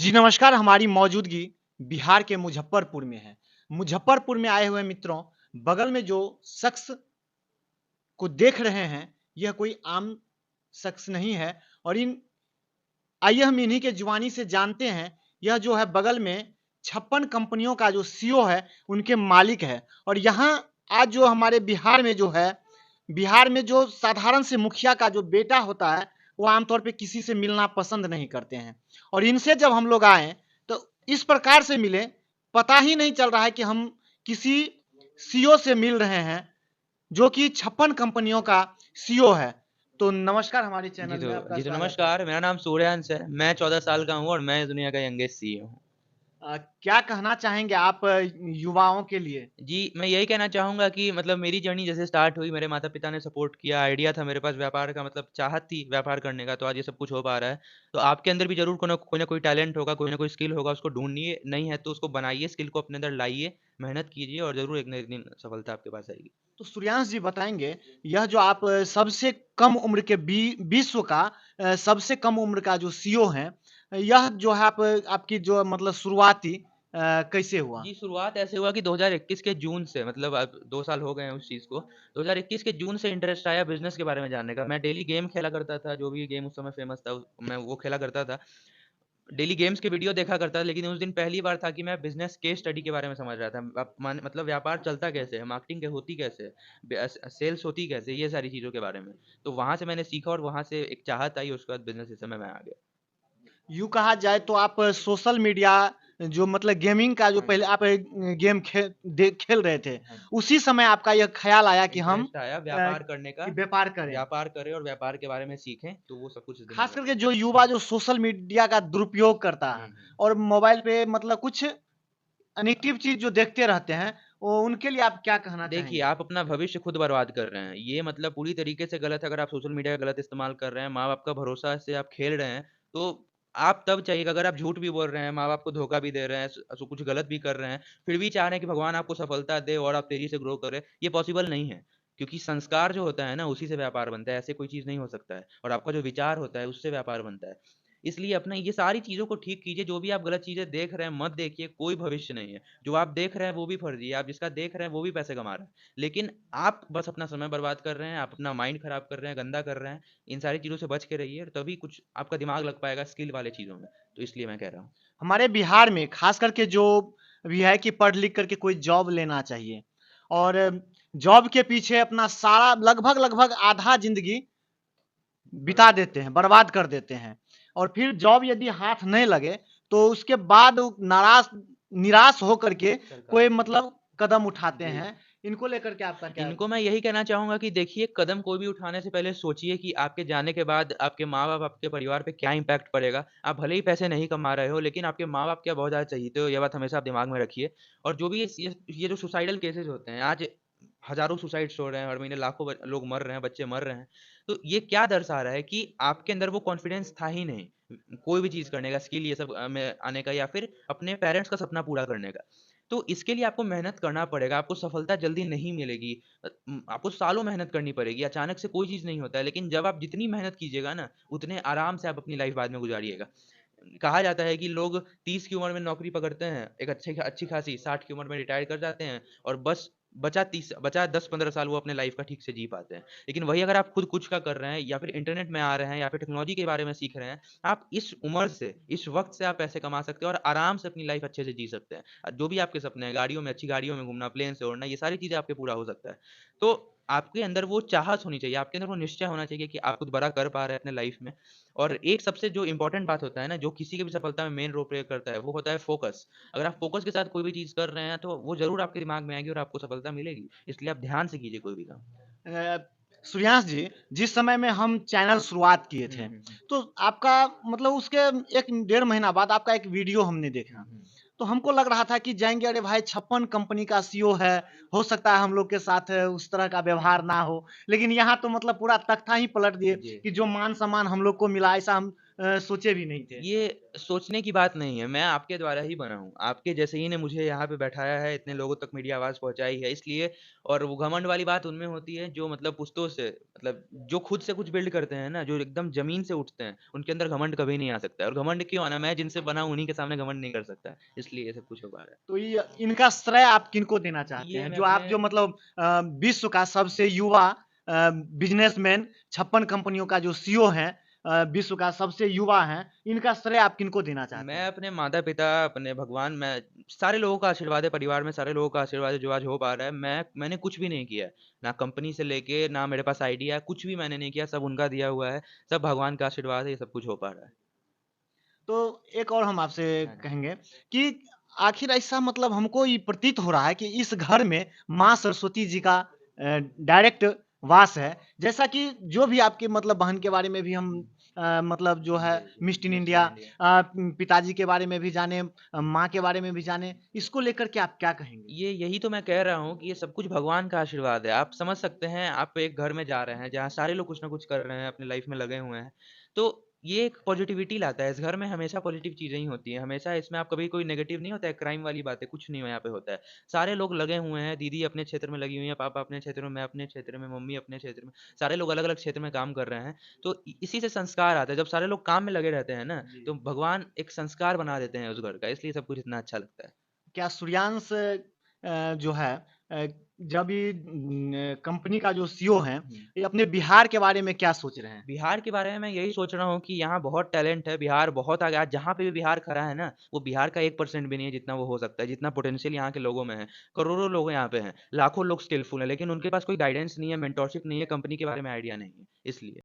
जी नमस्कार, हमारी मौजूदगी बिहार के मुज़फ़्फ़रपुर में है। मुज़फ़्फ़रपुर में आए हुए मित्रों, बगल में जो शख्स को देख रहे हैं, यह कोई आम शख्स नहीं है और आइए हम इन्हीं के जुबानी से जानते हैं, यह जो है बगल में 56 कंपनियों का जो सीईओ है, उनके मालिक है और यहाँ आज जो हमारे बिहार में जो है, बिहार में जो साधारण से मुखिया का जो बेटा होता है, वो आमतौर पे किसी से मिलना पसंद नहीं करते हैं और इनसे जब हम लोग आए, तो इस प्रकार से मिले, पता ही नहीं चल रहा है कि हम किसी सीईओ से मिल रहे हैं, जो कि 56 कंपनियों का सीईओ है। तो नमस्कार, हमारे चैनल में आपका जी तो स्वागत है। नमस्कार, मेरा नाम सूर्यांश है। मैं 14 साल का हूँ और मैं इस दुनिया का यंगेस्ट सीईओ हूँ। क्या कहना चाहेंगे आप युवाओं के लिए? जी, मैं यही कहना चाहूँगा कि मतलब मेरी जर्नी जैसे स्टार्ट हुई, मेरे माता-पिता ने सपोर्ट किया, आइडिया था मेरे पास व्यापार का मतलब चाहत थी व्यापार करने का, तो आज ये सब कुछ हो पा रहा है। तो आपके अंदर भी ज़रूर कोई ना कोई टैलेंट होगा, कोई ना कोई स्किल होगा, उसको ढूँढिए, नहीं है तो उसको बनाइए, स्किल को अपने अंदर लाइए, मेहनत कीजिए और ज़रूर एक न एक दिन सफलता आपके पास आएगी। तो सूर्यांश जी बताएँगे, यह जो आप सबसे कम उम्र के विश्व का सबसे कम उम्र का जो सीईओ हैं, यह जो है आपकी जो मतलब शुरुआती कैसे हुआ? जी, शुरुआत ऐसे हुआ कि 2021 के जून से मतलब अब 2 साल हो गए हैं उस चीज़ को। 2021 के जून से इंटरेस्ट आया बिज़नेस के बारे में जानने का। मैं डेली गेम खेला करता था, जो भी गेम उस समय फ़ेमस था, मैं वो खेला करता था। डेली गेम्स के वीडियो देखा करता था, लेकिन उस दिन पहली बार था कि मैं बिज़नेस केस स्टडी के बारे में समझ रहा था। अब मान मतलब व्यापार चलता कैसे है, मार्केटिंग होती कैसे है, सेल्स होती कैसे है, ये सारी चीज़ों के बारे में। तो वहाँ से मैंने सीखा और वहाँ से एक चाहत आई, उसके बाद बिज़नेस इस समय मैं आ गया। यूँ कहा जाए तो आप सोशल मीडिया जो मतलब गेमिंग का जो हाँ पहले जी। आप गेम खेल रहे थे, हाँ जी। उसी समय आपका यह ख़्याल आया कि हम इंटरेस्ट आया व्यापार करने का, कि व्यापार करें। व्यापार करें और व्यापार के बारे में सीखें, तो वो सब कुछ इस खास दिमाग में करके था। जो युवा जो सोशल मीडिया का दुरुपयोग करता हुँ, है हुँ। और मोबाइल पे मतलब कुछ अनेक्टिव चीज़ जो देखते रहते हैं, वो उनके लिए आप क्या कहना देखिए, चाहेंगे? आप अपना भविष्य खुद बर्बाद कर रहे हैं। ये मतलब पूरी तरीके से गलत है अगर आप सोशल मीडिया का गलत इस्तेमाल कर रहे हैं, माँ-बाप का भरोसा से आप खेल रहे हैं, तो आप तब चाहिएगा अगर आप झूठ भी बोल रहे हैं, माँ-बाप को धोखा भी दे रहे हैं, कुछ गलत भी कर रहे हैं, फिर भी चाह रहे हैं कि भगवान आपको सफलता दे और आप तेज़ी से ग्रो करें, ये पॉसिबल नहीं है। क्योंकि संस्कार जो होता है ना, उसी से व्यापार बनता है, ऐसे कोई चीज़ नहीं हो सकता है और आपका जो विचार होता है, उससे व्यापार बनता है। इसलिए अपना ये सारी चीज़ों को ठीक कीजिए, जो भी आप गलत चीज़ें देख रहे हैं, मत देखिए, कोई भविष्य नहीं है। जो आप देख रहे हैं, वो भी फर्ज़ी है, आप जिसका देख रहे हैं, वो भी पैसे कमा रहा है। लेकिन आप बस अपना समय बर्बाद कर रहे हैं, आप अपना माइंड खराब कर रहे हैं, गंदा कर रहे हैं। इन सारी चीज़ों से बच के रहिए, तभी कुछ आपका दिमाग लग पाएगा स्किल वाले चीज़ों में। तो इसलिए मैं कह रहा हूँ। हमारे बिहार में खास करके जो भी है कि पढ़ लिख करके कोई जॉब लेना चाहिए और जॉब के पीछे अपना सारा लगभग आधा ज़िंदगी बिता बर्बाद कर देते हैं, बर्बाद कर देते हैं और फिर जॉब यदि हाथ नहीं लगे, तो उसके बाद वो निराश होकर के सरकार कोई जी। मतलब कदम उठाते जी, हैं। जी। इनको लेकर के आपका क्या? इनको मैं यही कहना चाहूँगा कि देखिए कदम कोई भी उठाने से पहले सोचिए कि आपके जाने के बाद आपके माँ-बाप, आपके परिवार पे क्या इम्पैक्ट पड़ेगा। आप भले ही पैसे नहीं कमा रहे हो, लेकिन आपके माँ-बाप क्या बहुत ज़्यादा चाहीते हो, ये बात हमेशा आप दिमाग में रखिए। और जो भी ये जो सुसाइडल केसेज़ होते हैं, आज हज़ारों सुसाइड्स हो रहे हैं, हर महीने लाखों लोग मर रहे हैं, बच्चे मर रहे हैं। तो ये क्या दर्शा रहा है कि आपके अंदर वो कॉन्फिडेंस था ही नहीं। कोई भी चीज़ करने का, स्किल ये सब में आने का या फिर अपने पेरेंट्स का सपना पूरा करने का। तो इसके लिए आपको मेहनत करना पड़ेगा, आपको सफलता जल्दी नहीं मिलेगी। आपको सालों मेहनत करनी पड़ेगी, अचानक से कोई चीज़ नहीं होता है, लेकिन जब आप जितनी मेहनत कीजिएगा ना, उतने आराम से आप अपनी लाइफ़ बाद में गुज़ारिएगा। कहा जाता है कि लोग 30 की उम्र में नौकरी पकड़ते हैं, एक अच्छी खासी 60 की उम्र में रिटायर कर जाते हैं और बस बचा 10-15 साल वो अपने लाइफ़ का ठीक से जी पाते हैं। लेकिन वही अगर आप खुद कुछ का कर रहे हैं या फिर इंटरनेट में आ रहे हैं या फिर टेक्नोलॉजी के बारे में सीख रहे हैं, आप इस उम्र से, इस वक़्त से आप पैसे कमा सकते हैं और आराम से अपनी लाइफ़ अच्छे से जी सकते हैं। जो भी आपके सपने हैं, गाड़ियों में अच्छी गाड़ियों में घूमना, प्लेन से उड़ना, ये सारी चीज़ें आपके पूरा हो सकता है। तो आपके अंदर वो चाहत होनी चाहिए, आपके अंदर वो निश्चय होना चाहिए कि आप कुछ बड़ा कर पा रहे हैं अपने लाइफ़ में। और एक सबसे जो इम्पोर्टेंट बात होता है ना, जो किसी की भी सफलता में मेन रोल प्ले करता है, वो होता है फ़ोकस। अगर आप फ़ोकस के साथ कोई भी चीज़ कर रहे हैं, तो वो ज़रूर आपके दिमाग में आएगी और आपको सफलता मिलेगी। इसलिए आप ध्यान से कीजिए कोई भी काम। अ, सूर्यांश जी, जिस समय में हम चैनल शुरुआत किए हुँ, थे, हुँ, हुँ। तो आपका मतलब उसके 1 डेढ़ महीना बाद आपका एक वीडियो हमने हुँ, देखा। हुँ। तो हमको लग रहा था कि जाएँगे, अरे भाई 56 कंपनी का सीईओ है, हो सकता है हम लोग के साथ उस तरह का व्यवहार ना हो। लेकिन यहाँ तो मतलब पूरा तख्ता ही पलट दिए जी। कि जो मान-सम्मान हम लोग को मिला, ऐसा हम सोचे भी नहीं थे। ये सोचने की बात नहीं है, मैं आपके द्वारा ही बना हूँ। आपके जैसे ही ने मुझे यहाँ पे बैठाया है, इतने लोगों तक मेरी आवाज़ पहुँचाई है इसलिए। और वो घमंड वाली बात उनमें होती है जो मतलब पुश्तों से मतलब जो खुद से कुछ बिल्ड करते हैं ना, जो एकदम ज़मीन से उठते हैं, उनके अंदर घमंड कभी नहीं आ सकता है। और घमंड क्यों आना, मैं जिनसे बना हूँ उन्हीं के सामने घमंड नहीं कर सकता, इसलिए ये सब कुछ हो पा रहा है। तो ये इनका श्रेय आप किनको देना चाहते ये हैं? मैं जो आप अपने जो मतलब विश्व का सबसे युवा बिज़नेसमैन 56 कंपनियों का जो सीईओ हैं, विश्व का सबसे युवा हैं, इनका श्रेय आप किनको देना चाहते मैं हैं? अपने माता-पिता, अपने भगवान, मैं सारे लोगों का आशीर्वाद है, परिवार में सारे लोगों का आशीर्वाद है जो आज हो पा रहा है। मैंने कुछ भी नहीं किया है। ना कंपनी से लेके, ना मेरे पास आइडिया है, कुछ भी मैंने नहीं किया, सब उनका दिया हुआ है। सब भगवान का आशीर्वाद है, ये सब कुछ हो पा रहा है। तो एक और हम आपसे हाँ जी। कहेंगे कि आखिर ऐसा मतलब हमको ये प्रतीत हो रहा है कि इस घर में माँ सरस्वती जी का डायरेक्ट वास है। जैसा कि जो भी आपके मतलब बहन के बारे में भी हम मतलब जो है जी, जी। Mist in Miss in India, India. पिताजी के बारे में भी जाने, माँ के बारे में भी जाने, इसको लेकर के आप क्या कहेंगे? ये यही तो मैं कह रहा हूँ कि ये सब कुछ भगवान का आशीर्वाद है। आप समझ सकते हैं, आप एक घर में जा रहे हैं, जहाँ सारे लोग कुछ ना कुछ कर रहे हैं, अपनी लाइफ़ में लगे हुए हैं। तो ये एक पॉज़िटिविटी लाता है। इस घर में हमेशा पॉज़िटिव चीज़ें ही होती हैं। हमेशा इसमें आप कभी कोई नेगेटिव नहीं होता है, क्राइम वाली बातें कुछ नहीं यहाँ पे होता है। सारे लोग लगे हुए हैं, दीदी अपने क्षेत्र में लगी हुई हैं, पापा अपने क्षेत्र में, मैं अपने क्षेत्र में, मम्मी अपने क्षेत्र में। सारे लोग अलग-अलग क्षेत्र में काम कर रहे हैं। तो इसी से संस्कार आता है। जब सारे लोग काम में लगे रहते हैं ना, जी। तो भगवान एक संस्कार बना देते हैं उस घर का, इसलिए सब कुछ इतना अच्छा लगता है। क्या सूर्यांश जो है जब ये कंपनी का जो सीईओ हैं, हुँ। ये अपने बिहार के बारे में क्या सोच रहे हैं? बिहार के बारे में मैं यही सोच रहा हूँ कि यहाँ बहुत टैलेंट है, बिहार बहुत आगे आज जहाँ पे भी बिहार खड़ा है ना, वो बिहार का 1% भी नहीं है जितना वो हो सकता है, जितना पोटेंशियल यहाँ के लोगों में है। करोड़ों लोग यहाँ पे हैं, लाखों लोग स्किलफुल हैं, लेकिन उनके पास कोई गाइडेंस नहीं है, मेंटरशिप नहीं है, कंपनी के बारे में आइडिया नहीं है, इसलिए।